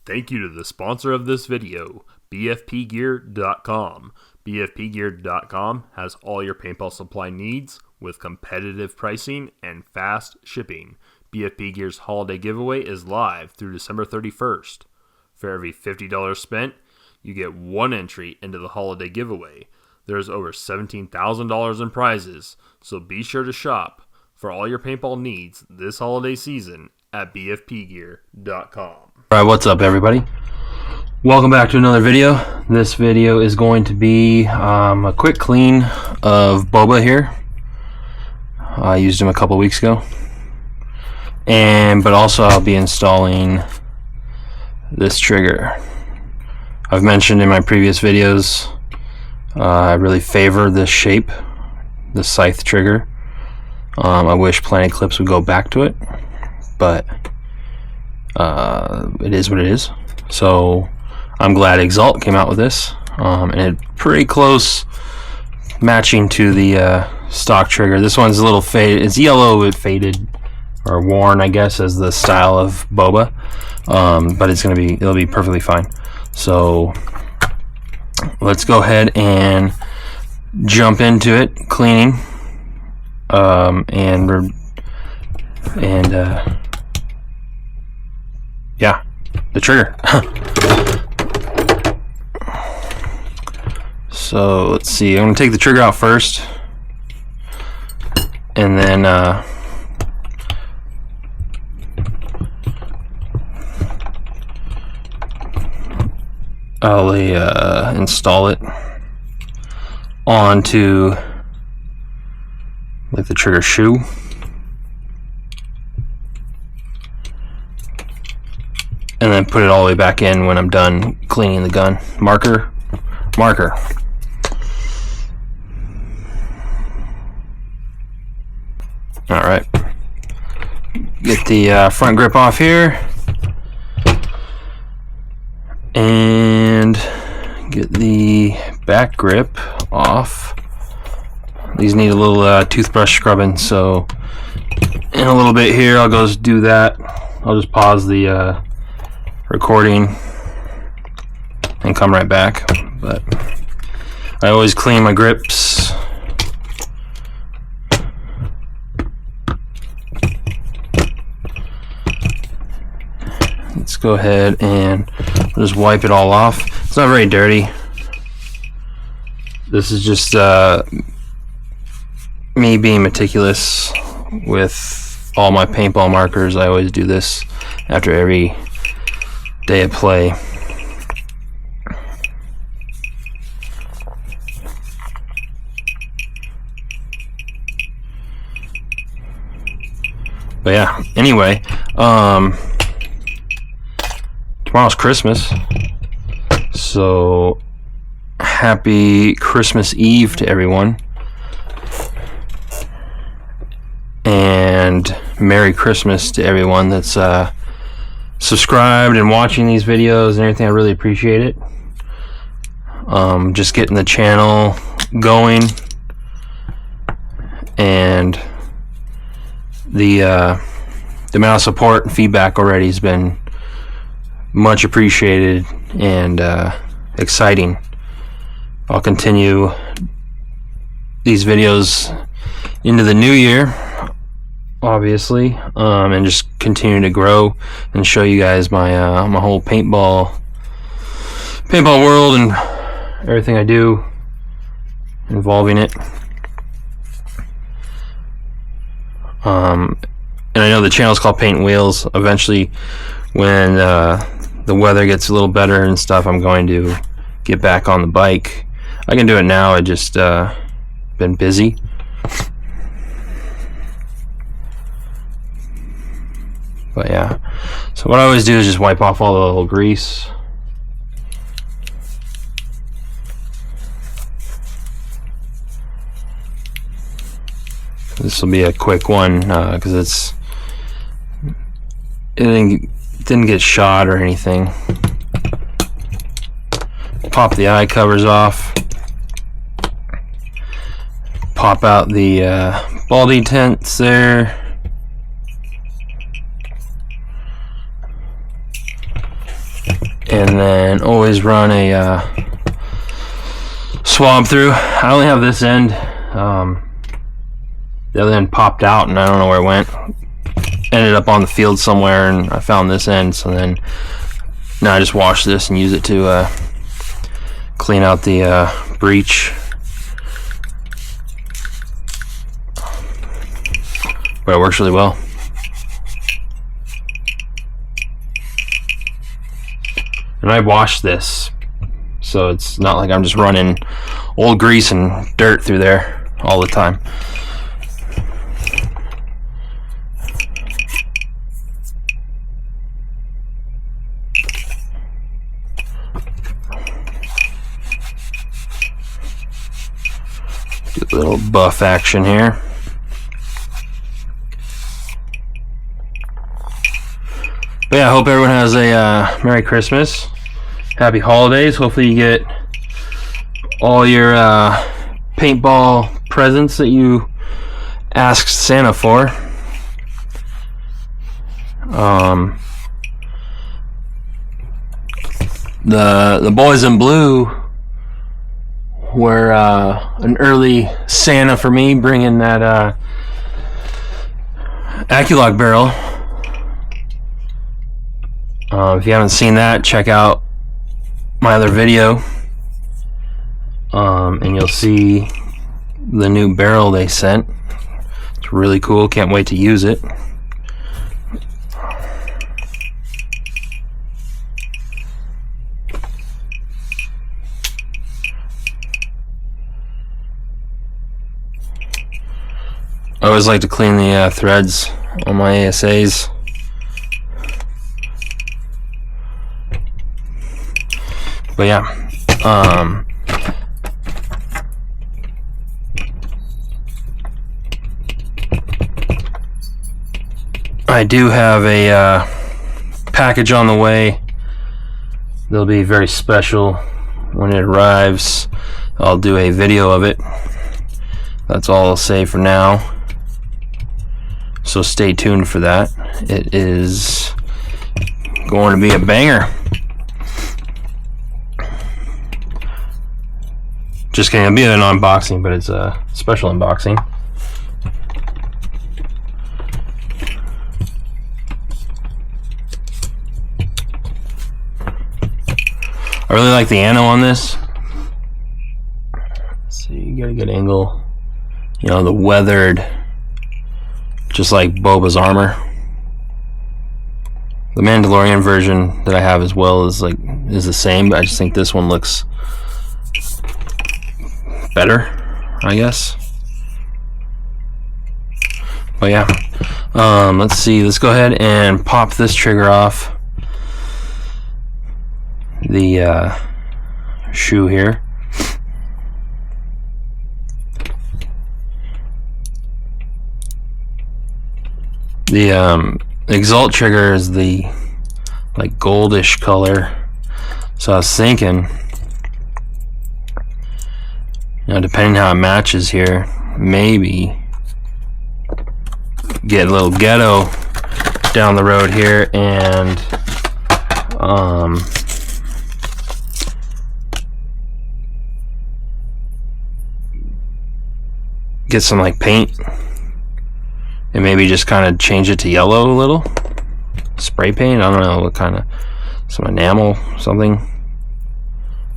Thank you to the sponsor of this video, bfpgear.com. bfpgear.com has all your paintball supply needs with competitive pricing and fast shipping. BFP Gear's holiday giveaway is live through December 31st. For every $50 spent, you get one entry into the holiday giveaway. There's over $17,000 in prizes, so be sure to shop for all your paintball needs this holiday season at bfpgear.com. Alright, what's up everybody? Welcome back to another video. This video is going to be a quick clean of Boba here. I used him a couple weeks ago. But also I'll be installing this trigger. I've mentioned in my previous videos I really favor this shape, the Scythe trigger. I wish Planet Clips would go back to it, but it is what it is. So I'm glad Exalt came out with this, and it's pretty close matching to the stock trigger. This one's a little faded. It's yellow, it faded or worn, I guess, as the style of Boba, but it'll be perfectly fine. So let's go ahead and jump into it, cleaning, yeah, the trigger. So let's see, I'm going to take the trigger out first, and then I'll install it onto like the trigger shoe. And then put it all the way back in when I'm done cleaning the gun. Marker. Alright. Get the front grip off here. And get the back grip off. These need a little toothbrush scrubbing, so in a little bit here I'll go do that. I'll just pause the recording and come right back, but I always clean my grips. Let's go ahead and just wipe it all off. It's not very dirty. This is just me being meticulous with all my paintball markers. I always do this after every day of play. But yeah, anyway, tomorrow's Christmas, so happy Christmas Eve to everyone, and Merry Christmas to everyone that's subscribed and watching these videos and everything. I really appreciate it. Just getting the channel going, and the amount of support and feedback already has been much appreciated and exciting. I'll continue these videos into the new year, obviously, and just continue to grow and show you guys my my whole paintball world and everything I do involving it. And I know the channel's called Paint Wheels. Eventually, when the weather gets a little better and stuff, I'm going to get back on the bike. I can do it now. I just been busy. But yeah, so what I always do is just wipe off all the little grease. This will be a quick one because it didn't get shot or anything. Pop the eye covers off. Pop out the ball detents there. and then always run a swab through. I only have this end. The other end popped out and I don't know where it went. Ended up on the field somewhere and I found this end, so then now I just wash this and use it to clean out the breech. But it works really well. And I wash this, so it's not like I'm just running old grease and dirt through there all the time. Do a little buff action here. But yeah, I hope everyone has a Merry Christmas, Happy Holidays. Hopefully you get all your paintball presents that you asked Santa for. The boys in blue were an early Santa for me, bringing that Aculog barrel. If you haven't seen that, check out my other video, and you'll see the new barrel they sent. It's really cool. Can't wait to use it. I always like to clean the threads on my ASAs. But yeah, I do have a package on the way. They'll be very special when it arrives. I'll do a video of it. That's all I'll say for now. So stay tuned for that. It is going to be a banger. Just kidding, it'll be an unboxing, but it's a special unboxing. I really like the ano on this. Let's see, you get a good angle. You know, the weathered, just like Boba's armor. The Mandalorian version that I have as well is the same, but I just think this one looks better, I guess. But yeah, let's see. Let's go ahead and pop this trigger off the shoe here. The Exalt trigger is the like goldish color, so I was thinking, you know, depending how it matches here, maybe get a little ghetto down the road here and get some like paint and maybe just kind of change it to yellow a little. Spray paint, I don't know what kind of, some enamel, something.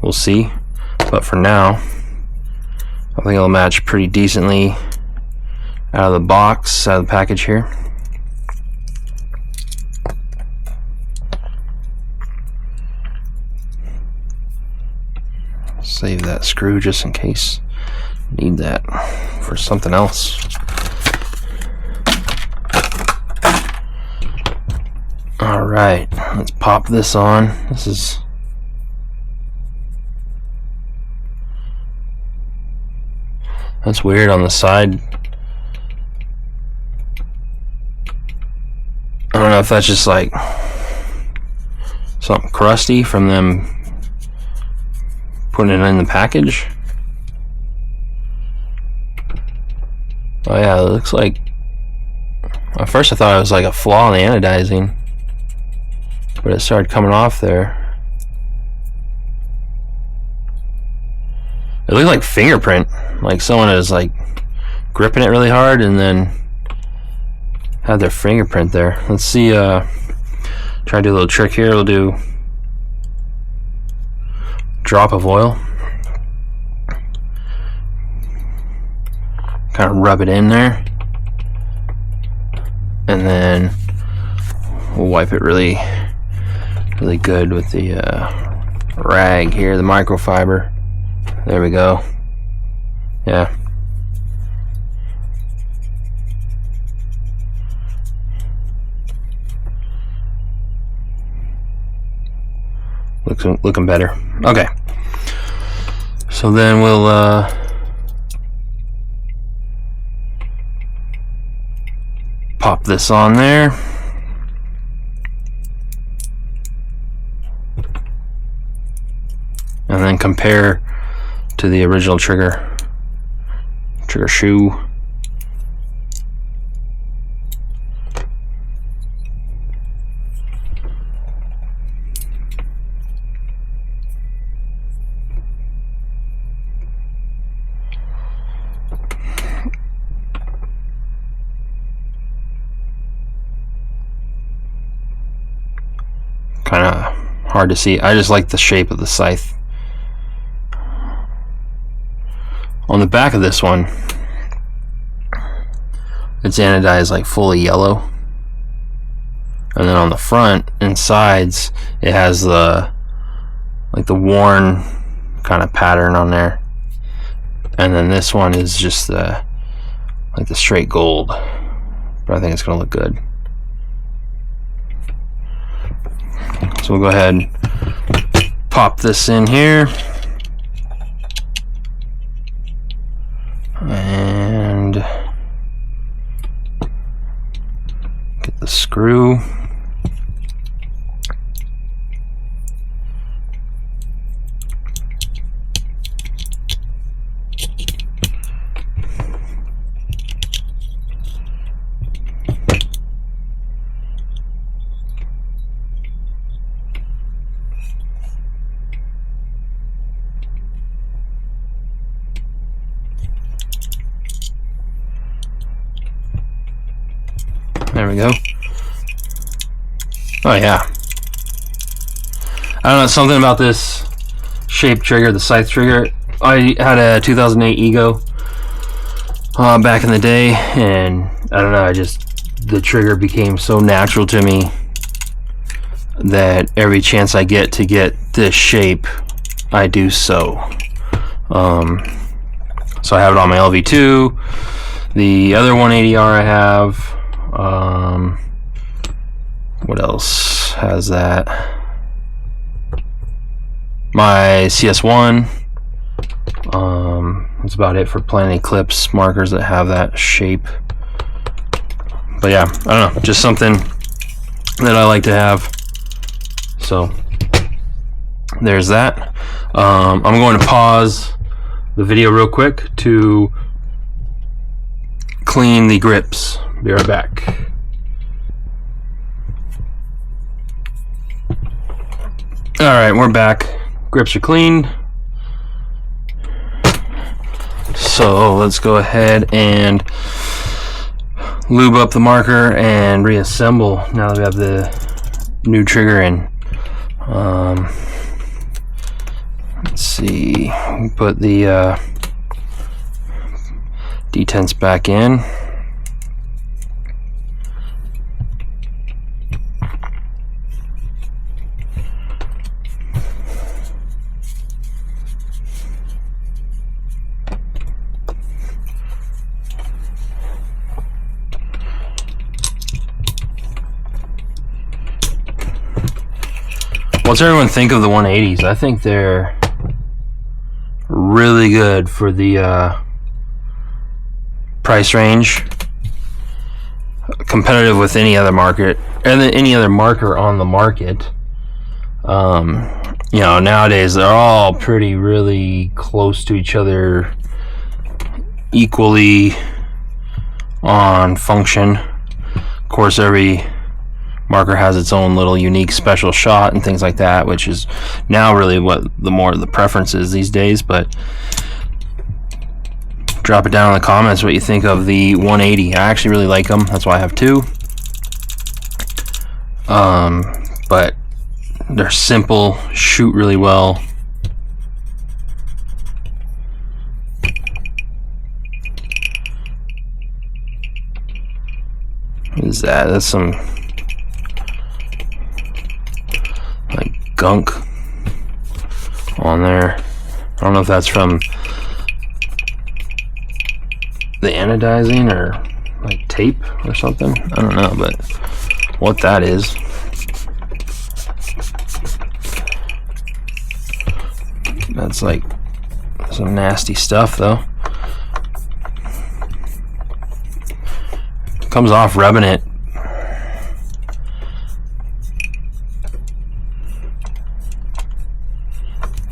We'll see. But for now, I think it'll match pretty decently out of the box, out of the package here. Save that screw just in case. Need that for something else. Alright, let's pop this on. That's weird on the side. I don't know if that's just like something crusty from them putting it in the package. Oh yeah, it looks like, at first I thought it was like a flaw in the anodizing, but it started coming off there. It looked like fingerprint, like someone is like gripping it really hard and then had their fingerprint there. Let's see, try to do a little trick here. We'll do drop of oil, kind of rub it in there, and then we'll wipe it really good with the rag here, the microfiber. There we go. Yeah. Looking better. Okay. So then we'll pop this on there. And then compare to the original trigger shoe. Kind of hard to see. I just like the shape of the scythe. On the back of this one, it's anodized like fully yellow, and then on the front and sides it has the worn kind of pattern on there, and then this one is just the straight gold. But I think it's gonna look good. So we'll go ahead and pop this in here. And get the screw. There we go. Oh yeah. I don't know, something about this shape trigger, the scythe trigger. I had a 2008 Ego back in the day, and I don't know, the trigger became so natural to me that every chance I get to get this shape, I do so. So I have it on my LV2. The other 180R I have. What else has that? My CS1. That's about it for planning clips, markers that have that shape. But yeah, I don't know, just something that I like to have. So there's that. I'm going to pause the video real quick to clean the grips. Be right back. Alright, we're back. Grips are cleaned. So let's go ahead and lube up the marker and reassemble now that we have the new trigger in. Let's see. We put the detents back in. What's everyone think of the 180s? I think they're really good for the price range, competitive with any other market and any other marker on the market. You know, nowadays they're all really close to each other, equally on function. Of course, every marker has its own little unique special shot and things like that, which is now really what the preference is these days. But drop it down in the comments what you think of the 180. I actually really like them. That's why I have two. But they're simple, shoot really well. What is that? That's some like gunk on there. I don't know if that's from the anodizing or like tape or something. I don't know, but what that is. That's like some nasty stuff though. Comes off rubbing it.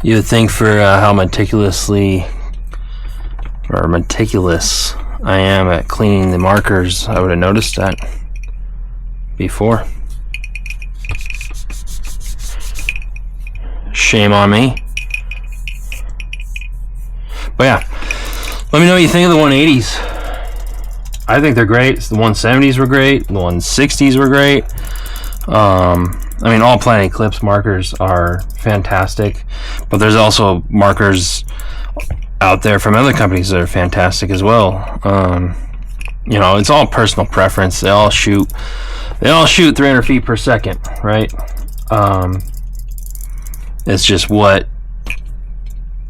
You would think for how meticulous I am at cleaning the markers, I would have noticed that before. Shame on me. But yeah, let me know what you think of the 180s. I think they're great. The 170s were great. The 160s were great. I mean, all Planet Eclipse markers are fantastic, but there's also markers out there from other companies that are fantastic as well. You know, it's all personal preference. They all shoot 300 feet per second, right? It's just what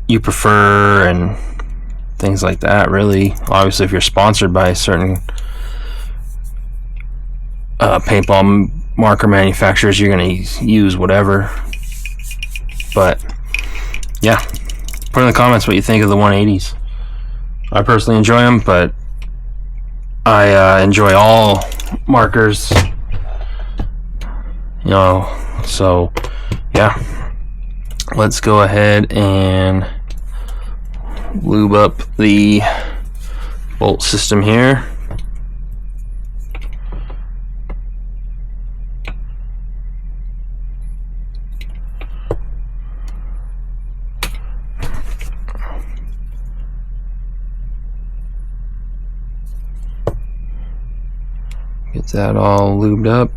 you prefer and things like that, really. Obviously, if you're sponsored by a certain paintball marker manufacturers, you're going to use whatever. But yeah, put in the comments what you think of the 180s. I personally enjoy them, but I enjoy all markers, you know. So yeah, let's go ahead and lube up the bolt system here. Get that all lubed up.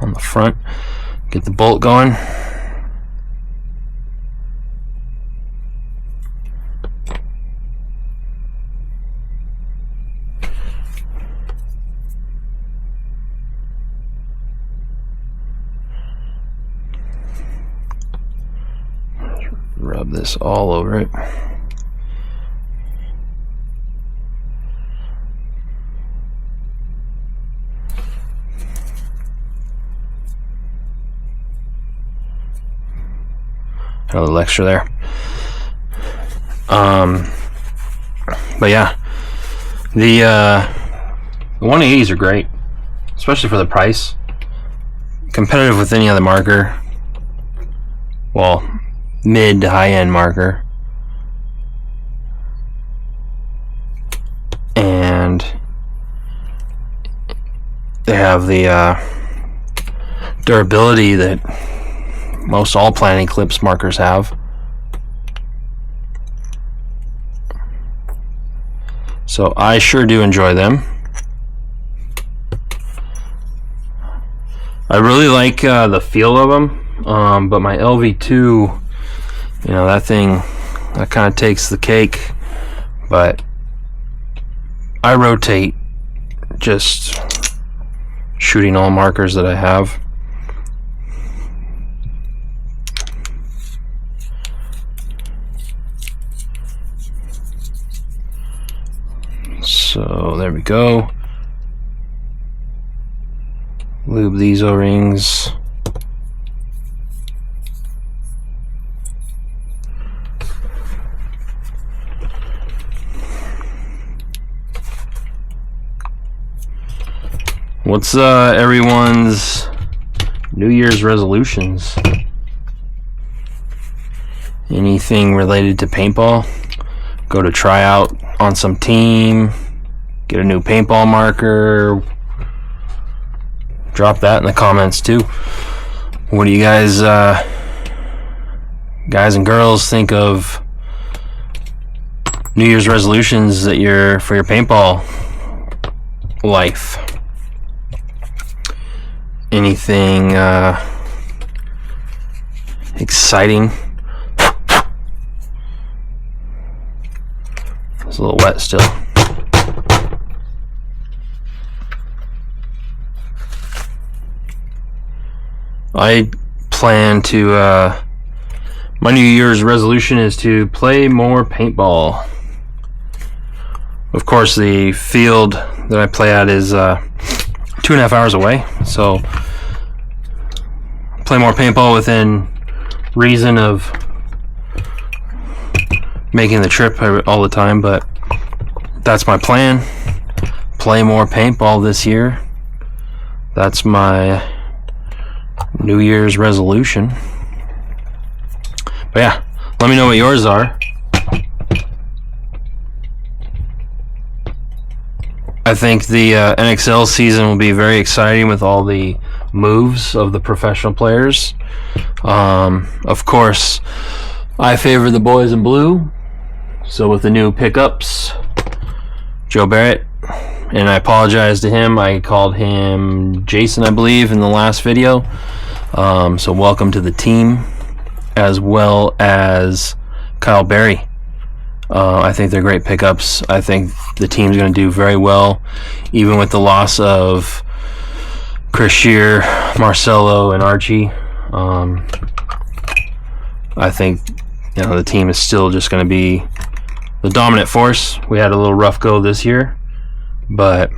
On the front, get the bolt going. Rub this all over it. Another extra there. But yeah, the 180s are great, especially for the price. Competitive with any other marker. Well, mid to high end marker. And they have the durability that most all Planet Eclipse markers have. So I sure do enjoy them. I really like the feel of them, but my LV2, you know, that thing, that kind of takes the cake. But I rotate just shooting all markers that I have. So there we go. Lube these O-rings. What's everyone's New Year's resolutions? Anything related to paintball? Go to try out on some team, get a new paintball marker. Drop that in the comments too. What do you guys guys and girls, think of New Year's resolutions that for your paintball life. Anything exciting? It's a little wet still. I plan to my New Year's resolution is to play more paintball. Of course, the field that I play at is 2.5 hours away, so play more paintball within reason of making the trip all the time, but that's my plan. Play more paintball this year. That's my New Year's resolution. But yeah, let me know what yours are. I think the NXL season will be very exciting with all the moves of the professional players. Of course, I favor the boys in blue. So with the new pickups, Joe Barrett, and I apologize to him. I called him Jason, I believe, in the last video. So welcome to the team, as well as Kyle Berry. I think they're great pickups. I think the team's going to do very well, even with the loss of Chris Shear, Marcelo, and Archie. I think the team is still just going to be the dominant force. We had a little rough go this year, but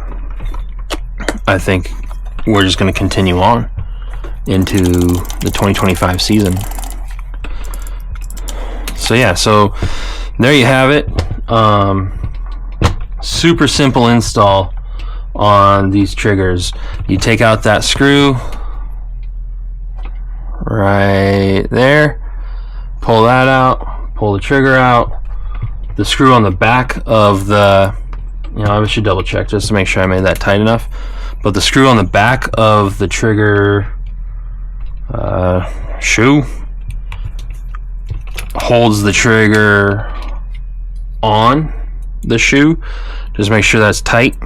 I think we're just going to continue on into the 2025 season. So yeah, so there you have it. Super simple install on these triggers. You take out that screw right there, pull that out, pull the trigger out. The screw on the back of the, I should double check just to make sure I made that tight enough, but the screw on the back of the trigger shoe holds the trigger on the shoe. Just make sure that's tight.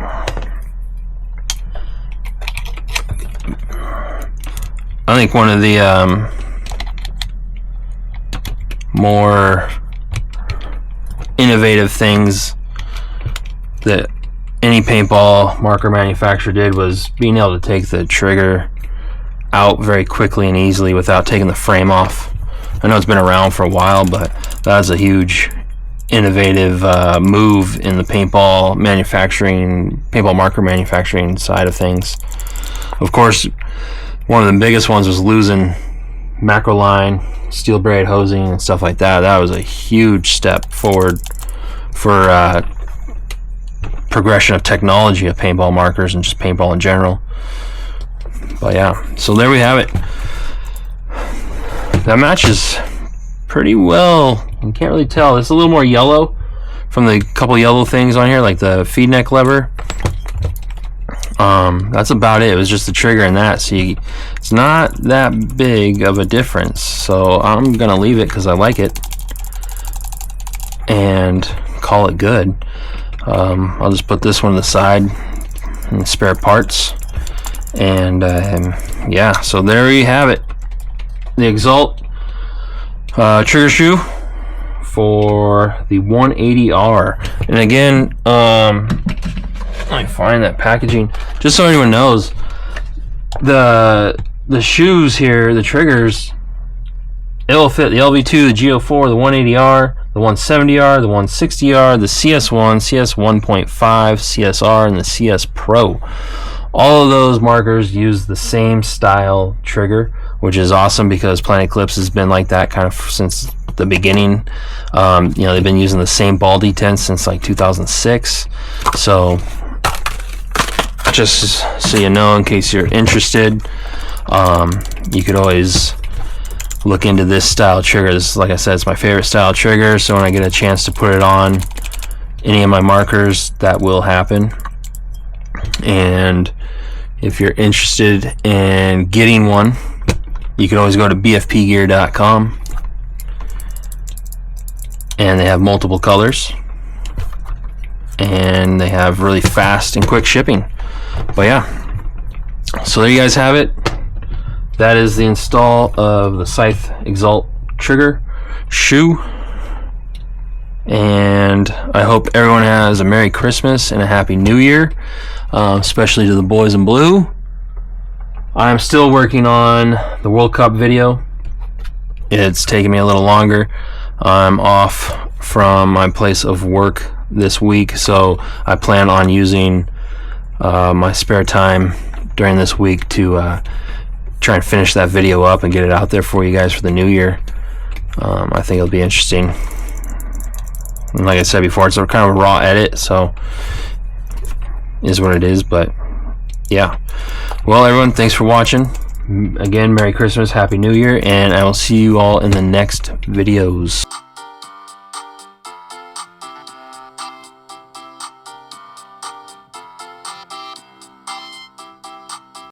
I think one of the more innovative things that any paintball marker manufacturer did was being able to take the trigger out very quickly and easily without taking the frame off. I know it's been around for a while, but that was a huge innovative move in the paintball marker manufacturing side of things. Of course, one of the biggest ones was losing macro line, steel braid hosing, and stuff like that. That was a huge step forward for progression of technology of paintball markers and just paintball in general. But yeah, so there we have it. That matches pretty well. You can't really tell. It's a little more yellow from the couple yellow things on here, like the feed neck lever. That's about it. It was just the trigger and that. See, it's not that big of a difference. So I'm gonna leave it because I like it and call it good. I'll just put this one to the side and spare parts. And yeah, so there you have it. The Exalt trigger shoe for the 180R. And again, let me find that packaging just so anyone knows. The shoes here, the triggers, it'll fit the LV2, the GO4, the 180R, the 170R, the 160R, the CS1, CS 1.5, CSR, and the CS Pro. All of those markers use the same style trigger, which is awesome because Planet Clips has been like that kind of since the beginning. They've been using the same ball detents since like 2006. So just so you know, in case you're interested, you could always look into this style trigger. This, like I said, it's my favorite style trigger, so when I get a chance to put it on any of my markers, that will happen. And if you're interested in getting one, you can always go to bfpgear.com and they have multiple colors, and they have really fast and quick shipping. But yeah, so there you guys have it. That is the install of the Scythe Exalt trigger shoe, and I hope everyone has a Merry Christmas and a Happy New Year, especially to the boys in blue. I'm still working on the World Cup video. It's taking me a little longer. I'm off from my place of work this week, so I plan on using my spare time during this week to try and finish that video up and get it out there for you guys for the new year. I think it'll be interesting. And like I said before, it's a kind of a raw edit, so it is what it is. But yeah, well, everyone, thanks for watching. Again, Merry Christmas, Happy New Year, and I will see you all in the next videos.